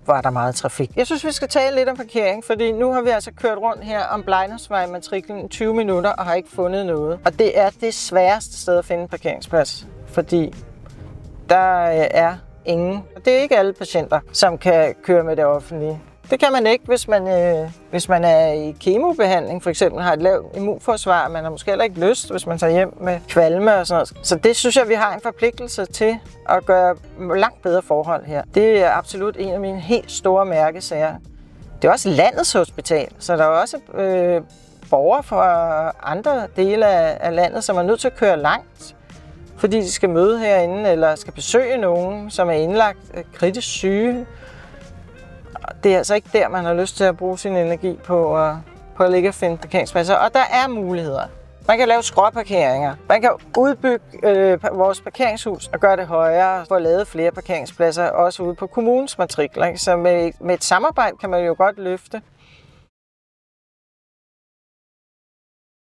hvor er der meget trafik. Jeg synes, vi skal tale lidt om parkering, fordi nu har vi altså kørt rundt her om Blejdomsvej-matriklen i 20 minutter og har ikke fundet noget. Og det er det sværeste sted at finde en parkeringsplads, fordi der er ingen. Det er ikke alle patienter, som kan køre med det offentlige. Det kan man ikke, hvis man er i kemobehandling, for eksempel har et lavt immunforsvar. Man har måske heller ikke lyst, hvis man tager hjem med kvalme og sådan noget. Så det synes jeg, vi har en forpligtelse til at gøre langt bedre forhold her. Det er absolut en af mine helt store mærkesager. Det er også landets hospital, så der er også borgere fra andre dele af landet, som er nødt til at køre langt, fordi de skal møde herinde eller skal besøge nogen, som er indlagt kritisk syge. Det er altså ikke der, man har lyst til at bruge sin energi på at ligge og finde parkeringspladser. Og der er muligheder. Man kan lave skråparkeringer. Man kan udbygge vores parkeringshus og gøre det højere for at lave flere parkeringspladser, også ude på kommunens matrikler. Så med et samarbejde kan man jo godt løfte